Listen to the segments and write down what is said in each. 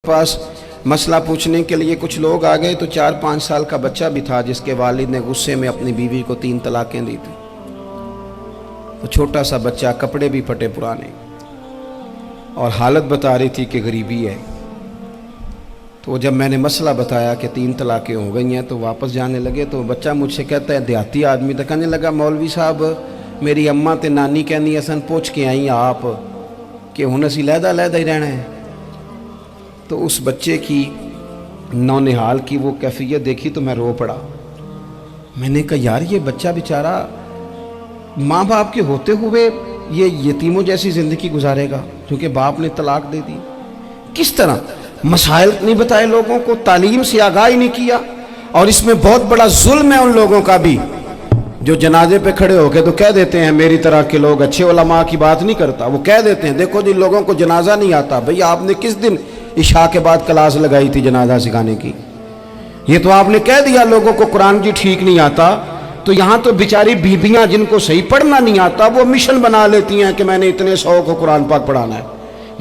पास मसला पूछने के लिए कुछ लोग आ गए तो 4-5 साल का बच्चा भी था जिसके वालिद ने गुस्से में अपनी बीवी को 3 तलाकें दी थी। तो छोटा सा बच्चा, कपड़े भी फटे पुराने, और हालत बता रही थी कि गरीबी है। तो जब मैंने मसला बताया कि 3 तलाकें हो गई हैं तो वापस जाने लगे। तो बच्चा मुझसे कहता है, देहाती आदमी, तो कहने लगा मौलवी साहब मेरी अम्मा ते नानी कहनी असन पूछ के आई आप कि हुण असीं लहदा लहदा ही रहना है। तो उस बच्चे की नौनिहाल की वो कैफियत देखी तो मैं रो पड़ा। मैंने कहा यार ये बच्चा बेचारा माँ बाप के होते हुए ये यतीमों जैसी ज़िंदगी गुजारेगा क्योंकि बाप ने तलाक दे दी। किस तरह मसाइल नहीं बताए लोगों को, तालीम से आगाही नहीं किया। और इसमें बहुत बड़ा जुल्म है उन लोगों का भी जो जनाजे पे खड़े होके तो कह देते हैं मेरी तरह के लोग, अच्छे उलमा की बात नहीं करता, वो कह देते हैं देखो जिन लोगों को जनाजा नहीं आता, भैया आपने किस दिन इशा के बाद क्लास लगाई थी जनाजा सिखाने की? ये तो आपने कह दिया लोगों को कुरान जी ठीक नहीं आता। तो यहाँ तो बेचारी बीबियाँ जिनको सही पढ़ना नहीं आता वो मिशन बना लेती हैं कि मैंने इतने 100 को कुरान पाक पढ़ाना है,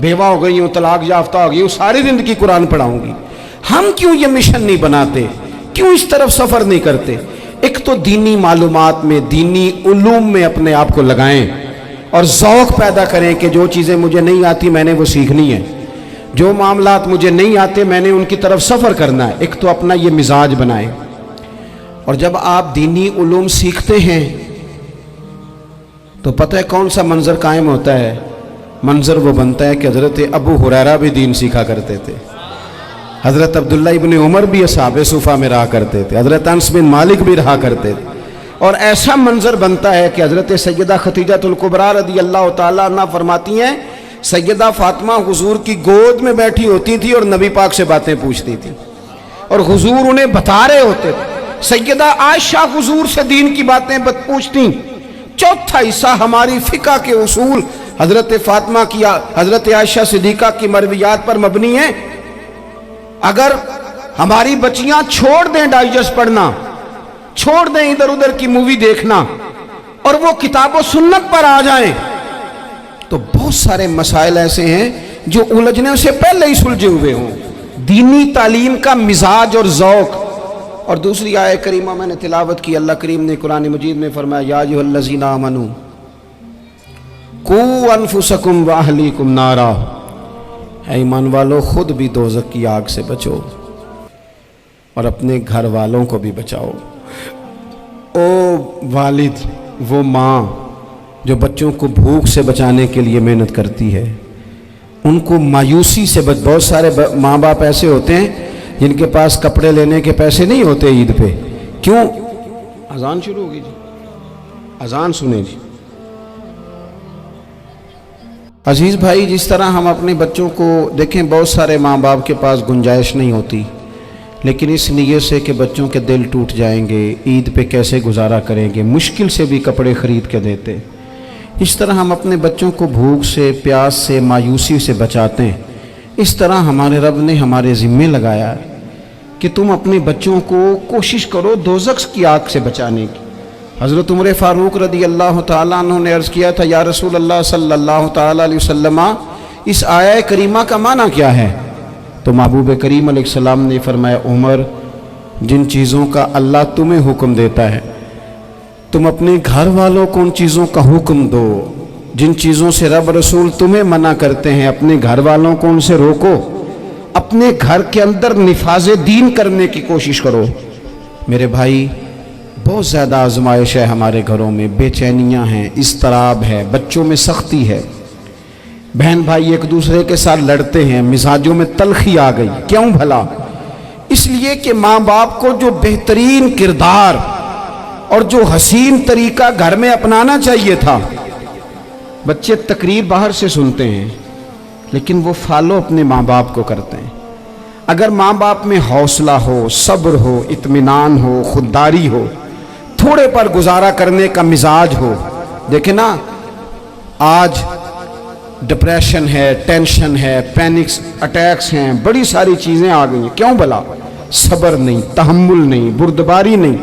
बेवा हो गई हूँ, तलाक याफ्ता हो गई हूँ, सारी ज़िंदगी कुरान पढ़ाऊँगी। हम क्यों ये मिशन नहीं बनाते, क्यों इस तरफ सफ़र नहीं करते? एक तो दीनी मालूमात में, दीनी उलूम में अपने आप को लगाएं और ज़ौक़ पैदा करें कि जो चीज़ें मुझे नहीं आती मैंने वो सीखनी है, जो मामलात मुझे नहीं आते मैंने उनकी तरफ सफ़र करना है। एक तो अपना ये मिजाज बनाएं। और जब आप दीनी उलूम सीखते हैं तो पता है कौन सा मंजर कायम होता है? मंजर वो बनता है कि हज़रत अबू हुरैरा भी दीन सीखा करते थे, हज़रत अब्दुल्ला इब्न उमर भी असहाबे सुफ़ा में रहा करते थे, हज़रत अनस बिन मालिक भी रहा करते थे। और ऐसा मंजर बनता है कि हज़रत सैयदा खतीजतुल कुबरा रज़ी अल्लाह ताला अन्हा फरमाती हैं सैयदा फातिमा हुजूर की गोद में बैठी होती थी और नबी पाक से बातें पूछती थी और हुजूर उन्हें बता रहे होते थे। सैयदा आयशा हुजूर से दीन की बातें पूछती। चौथा हिस्सा हमारी फ़िक़्ह के उसूल हज़रत फातिमा की, हज़रत आयशा सिद्दीक़ा की मरवियात पर मबनी है। अगर हमारी बच्चियां छोड़ दें डाइजेस्ट पढ़ना, छोड़ दें इधर उधर की मूवी देखना और वो किताबों सुन्नत पर आ जाएं तो बहुत सारे मसाइल ऐसे हैं जो उलझने से पहले ही सुलझे हुए हों। दीनी तालीम का मिजाज और ज़ौक़। और दूसरी आयत करीमा मैंने तिलावत की, अल्लाह करीम ने कुरान मजीद में फरमाया या अय्युहल्लज़ीना आमनू कू अनफुसकुम व अहलीकुम नारा, ऐ ईमान वालों खुद भी दोज़ख की आग से बचो और अपने घर वालों को भी बचाओ। ओ वालिद, वो माँ जो बच्चों को भूख से बचाने के लिए मेहनत करती है, उनको मायूसी से बहुत सारे माँ बाप ऐसे होते हैं जिनके पास कपड़े लेने के पैसे नहीं होते ईद पे। क्यों? अजान शुरू होगी जी, अजान सुने जी। अजीज़ भाई, जिस तरह हम अपने बच्चों को देखें, बहुत सारे माँ बाप के पास गुंजाइश नहीं होती, लेकिन इस नीयत से कि बच्चों के दिल टूट जाएंगे, ईद पे कैसे गुजारा करेंगे, मुश्किल से भी कपड़े ख़रीद के देते। इस तरह हम अपने बच्चों को भूख से, प्यास से, मायूसी से बचाते हैं। इस तरह हमारे रब ने हमारे ज़िम्मे लगाया है कि तुम अपने बच्चों को कोशिश करो दोज़ख की आग से बचाने की। हज़रत उमर फ़ारूक रज़ी अल्लाह ताला अन्हु ने अर्ज़ किया था या रसूल अल्लाह सल्लल्लाहु ताला अलैहि वसल्लम, इस आया करीमा का माना क्या है? तो महबूब करीम अलैहिस्सलाम ने फरमाया उमर, जिन चीज़ों का अल्लाह तुम्हें हुक्म देता है तुम अपने घर वालों को उन चीज़ों का हुक्म दो, जिन चीज़ों से रब रसूल तुम्हें मना करते हैं अपने घर वालों को उनसे रोको। अपने घर के अंदर निफाज़े दीन करने की कोशिश करो। मेरे भाई, बहुत ज़्यादा आजमाइश है हमारे घरों में, बेचैनियाँ हैं, इस्तराब है, बच्चों में सख्ती है, बहन भाई एक दूसरे के साथ लड़ते हैं, मिजाजों में तलखी आ गई। क्यों भला? इसलिए कि माँ बाप को जो बेहतरीन किरदार और जो हसीन तरीका घर में अपनाना चाहिए था, बच्चे तकरीर बाहर से सुनते हैं लेकिन वो फॉलो अपने माँ बाप को करते हैं। अगर माँ बाप में हौसला हो, सब्र हो, इत्मीनान हो, खुददारी हो, थोड़े पर गुजारा करने का मिजाज हो। देखे ना, आज डिप्रेशन है, टेंशन है, पैनिक्स अटैक्स हैं, बड़ी सारी चीज़ें आ गई हैं। क्यों भला? सब्र नहीं, तहम्मुल नहीं, बुर्दबारी नहीं।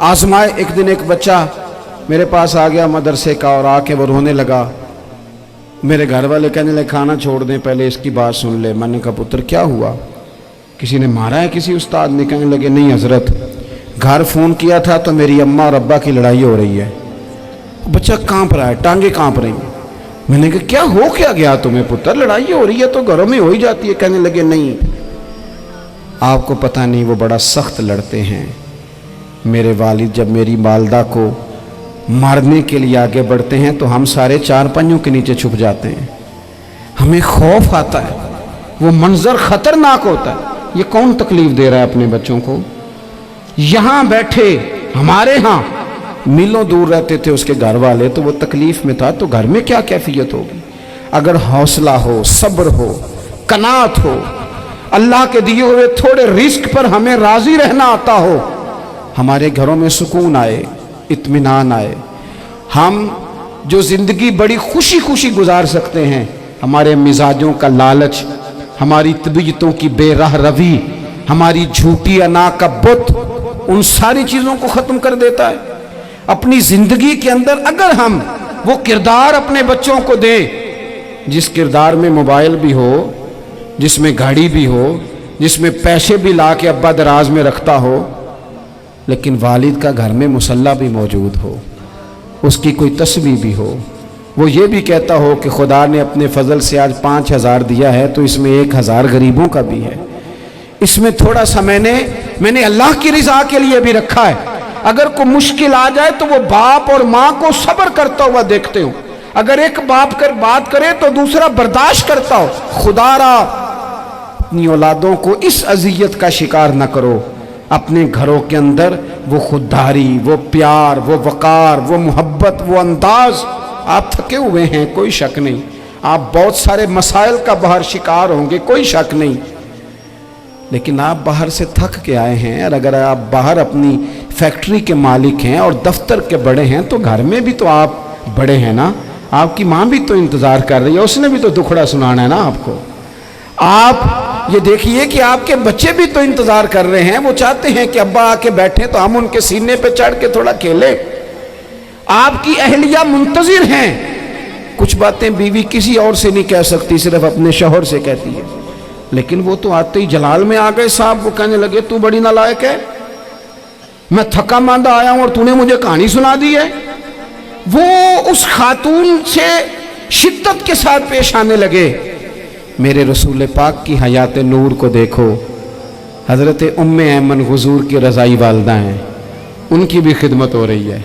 आजमाए। एक दिन एक बच्चा मेरे पास आ गया मदरसे का और आके वो रोने लगा मेरे घर वाले कहने लगे खाना छोड़ दें, पहले इसकी बात सुन ले। मैंने कहा पुत्र क्या हुआ, किसी ने मारा है किसी उस्ताद ने? कहने लगे नहीं हजरत, घर फ़ोन किया था तो मेरी अम्मा और अब्बा की लड़ाई हो रही है। बच्चा कांप रहा है, टांगे कांप रही हैं। मैंने कहा क्या हो क्या गया तुम्हें पुत्र, लड़ाई हो रही है तो घरों में हो ही जाती है। कहने लगे नहीं, आपको पता नहीं वो बड़ा सख्त लड़ते हैं। मेरे वालिद जब मेरी वालदा को मारने के लिए आगे बढ़ते हैं तो हम सारे चारपाइयों के नीचे छुप जाते हैं, हमें खौफ आता है, वो मंजर खतरनाक होता है। ये कौन तकलीफ दे रहा है अपने बच्चों को? यहाँ बैठे हमारे यहाँ मीलों दूर रहते थे उसके घर वाले, तो वो तकलीफ में था, तो घर में क्या कैफियत होगी? अगर हौसला हो, सब्र हो, कनात हो, अल्लाह के दिए हुए थोड़े रिस्क पर हमें राजी रहना आता हो, हमारे घरों में सुकून आए, इत्मीनान आए, हम जो जिंदगी बड़ी खुशी खुशी गुजार सकते हैं। हमारे मिजाजों का लालच, हमारी तबीयतों की बेराह रवी, हमारी झूठी अना का बुत, उन सारी चीजों को खत्म कर देता है। अपनी जिंदगी के अंदर अगर हम वो किरदार अपने बच्चों को दें, जिस किरदार में मोबाइल भी हो, जिसमें गाड़ी भी हो, जिसमें पैसे भी ला के अब्बा दराज में रखता हो, लेकिन वालिद का घर में मुसल्ला भी मौजूद हो, उसकी कोई तस्वीर भी हो, वो ये भी कहता हो कि खुदा ने अपने फजल से आज 5,000 दिया है तो इसमें 1,000 गरीबों का भी है, इसमें थोड़ा सा मैंने अल्लाह की रिजा के लिए भी रखा है। अगर कोई मुश्किल आ जाए तो वो बाप और माँ को सब्र करता हुआ देखते हो, अगर एक बाप कर बात करे तो दूसरा बर्दाश्त करता हो। खुदारा अपनी औलादों को इस अजियत का शिकार न करो। अपने घरों के अंदर वो खुददारी, वो प्यार, वो वकार, वो मोहब्बत, वो अंदाज। आप थके हुए हैं, कोई शक नहीं, आप बहुत सारे मसाइल का बाहर शिकार होंगे, कोई शक नहीं, लेकिन आप बाहर से थक के आए हैं। और अगर आप बाहर अपनी फैक्ट्री के मालिक हैं और दफ्तर के बड़े हैं तो घर में भी तो आप बड़े हैं ना। आपकी माँ भी तो इंतज़ार कर रही है, उसने भी तो दुखड़ा सुनाना है ना आपको। आप ये देखिए कि आपके बच्चे भी तो इंतज़ार कर रहे हैं, वो चाहते हैं कि अब्बा आके बैठे तो हम उनके सीने पे चढ़ के थोड़ा खेलें। आपकी अहलिया मुंतजिर हैं। कुछ बातें बीवी किसी और से नहीं कह सकती, सिर्फ अपने शौहर से कहती है, लेकिन वो तो आते ही जलाल में आ गए साहब। वो कहने लगे तू बड़ी नालायक है, मैं थका मांदा आया हूं और तूने मुझे कहानी सुना दी है। वो उस खातून से शिद्दत के साथ पेश आने लगे। मेरे रसूल पाक की हयात नूर को देखो, हज़रत उम्मे ऐमन हुजूर की रज़ाई वालदा हैं, उनकी भी खिदमत हो रही है।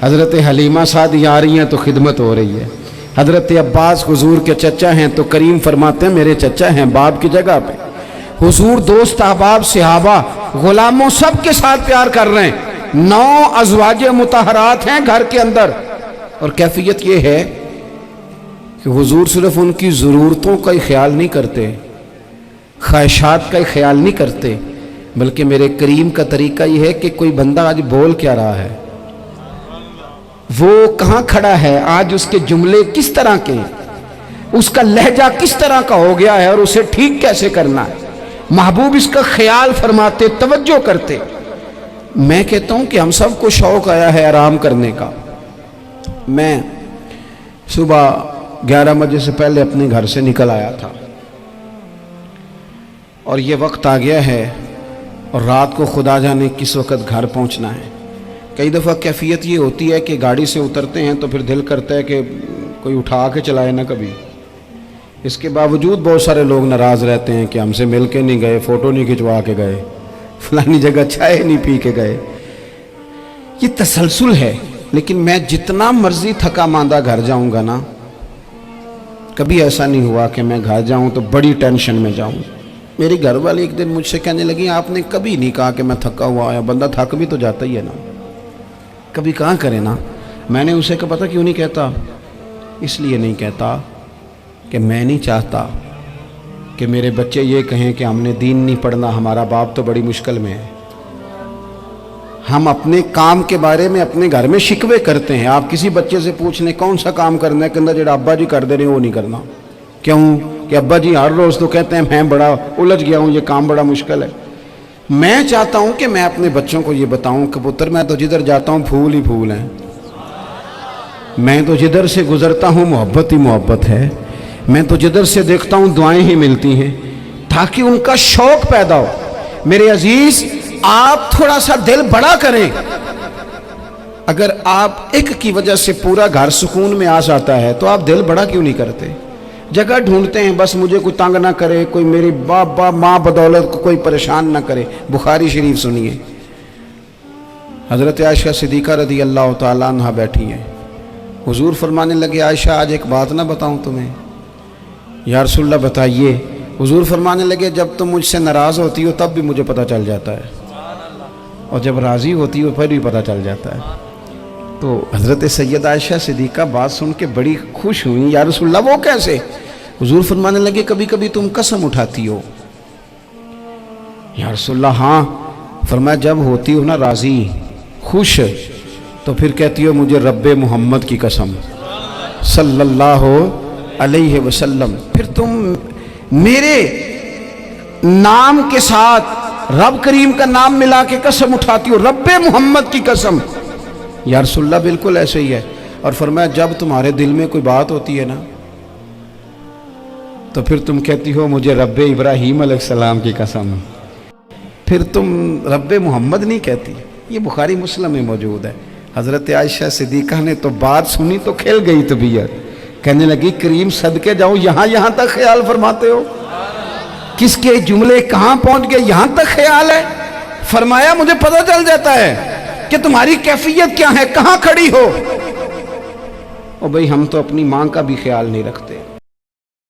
हज़रत हलीमा सादी आ रही हैं तो खिदमत हो रही है। हज़रत अब्बास हुजूर के चचा हैं तो करीम फरमाते हैं मेरे चचा हैं बाप की जगह पे। हुजूर दोस्त अहबाब सहाबा गुलामों सब के साथ प्यार कर रहे हैं। 9 अज़वाजे मुतहरात हैं घर के अंदर, और कैफियत ये है कि हुजूर सिर्फ उनकी ज़रूरतों का ही ख्याल नहीं करते, ख्वाहिशात का ही ख्याल नहीं करते, बल्कि मेरे करीम का तरीका ये है कि कोई बंदा आज बोल क्या रहा है, वो कहाँ खड़ा है, आज उसके जुमले किस तरह के हैं, उसका लहजा किस तरह का हो गया है और उसे ठीक कैसे करना है। महबूब इसका ख्याल फरमाते, तवज्जो करते। मैं कहता हूँ कि हम सबको शौक़ आया है आराम करने का। मैं सुबह 11 बजे से पहले अपने घर से निकल आया था और ये वक्त आ गया है और रात को खुदा जाने किस वक्त घर पहुँचना है। कई दफ़ा कैफियत ये होती है कि गाड़ी से उतरते हैं तो फिर दिल करता है कि कोई उठा के चलाए ना कभी। इसके बावजूद बहुत सारे लोग नाराज़ रहते हैं कि हमसे मिल के नहीं गए, फ़ोटो नहीं खिंचवा के गए, फलानी जगह चाय नहीं पी के गए। ये तसलसल है। लेकिन मैं जितना मर्जी थका मांदा घर जाऊंगा ना, कभी ऐसा नहीं हुआ कि मैं घर जाऊं तो बड़ी टेंशन में जाऊं। मेरी घर वाली एक दिन मुझसे कहने लगी आपने कभी नहीं कहा कि मैं थका हुआ आया, बंदा थक भी तो जाता ही है ना, कभी कहाँ करे ना। मैंने उसे कहा पता क्यों नहीं कहता, इसलिए नहीं कहता कि मैं नहीं चाहता कि मेरे बच्चे ये कहें कि हमने दीन नहीं पढ़ना, हमारा बाप तो बड़ी मुश्किल में है। हम अपने काम के बारे में अपने घर में शिकवे करते हैं। आप किसी बच्चे से पूछ लें कौन सा काम करना है, कहना जो अब्बा जी कर दे रहे हैं वो नहीं करना। क्यों कि अब्बा जी हर रोज़ तो कहते हैं मैं बड़ा उलझ गया हूँ, ये काम बड़ा मुश्किल है। मैं चाहता हूँ कि मैं अपने बच्चों को ये बताऊँ कि पुत्र मैं तो जिधर जाता हूँ फूल ही फूल हैं, میں تو جدھر سے گزرتا ہوں محبت ہی محبت ہے، میں تو جدھر سے دیکھتا ہوں دعائیں ہی ملتی ہیں، تاکہ ان کا شوق پیدا ہو۔ میرے عزیز، آپ تھوڑا سا دل بڑا کریں۔ اگر آپ ایک کی وجہ سے پورا گھر سکون میں آ جاتا ہے تو آپ دل بڑا کیوں نہیں کرتے؟ جگہ ڈھونڈتے ہیں بس مجھے کوئی تنگ نہ کرے، کوئی میری باپ ماں بدولت کو کوئی پریشان نہ کرے۔ بخاری شریف سنیے، حضرت عائشہ صدیقہ رضی اللہ تعالیٰ عنہ بیٹھی ہیں، حضور فرمانے لگے عائشہ آج ایک بات نہ بتاؤں تمہیں؟ یا رسول اللہ بتائیے۔ حضور فرمانے لگے جب تم مجھ سے ناراض ہوتی ہو تب بھی مجھے پتہ چل جاتا ہے، اور جب راضی ہوتی ہو پھر بھی پتہ چل جاتا ہے۔ تو حضرت سید عائشہ صدیقہ بات سن کے بڑی خوش ہوئی، یا رسول اللہ وہ کیسے؟ حضور فرمانے لگے کبھی کبھی تم قسم اٹھاتی ہو۔ یا رسول اللہ ہاں۔ فرمایا جب ہوتی ہو نا راضی، خوش، تو پھر کہتی ہو مجھے رب محمد کی قسم صلی اللہ علیہ وسلم، پھر تم میرے نام کے ساتھ رب کریم کا نام ملا کے قسم اٹھاتی ہو، رب محمد کی قسم۔ یا رسول اللہ بالکل ایسے ہی ہے۔ اور فرمایا جب تمہارے دل میں کوئی بات ہوتی ہے نا تو پھر تم کہتی ہو مجھے رب ابراہیم علیہ السلام کی قسم، پھر تم رب محمد نہیں کہتی۔ یہ بخاری مسلم میں موجود ہے۔ حضرت عائشہ صدیقہ نے تو بات سنی تو کھل گئی طبیعت، کہنے لگی کریم صدقے جاؤ، یہاں تک خیال فرماتے ہو؟ کس کے جملے کہاں پہنچ گئے، یہاں تک خیال ہے؟ فرمایا مجھے پتہ چل جاتا ہے کہ تمہاری کیفیت کیا ہے، کہاں کھڑی ہو۔ اور بھئی ہم تو اپنی ماں کا بھی خیال نہیں رکھتے۔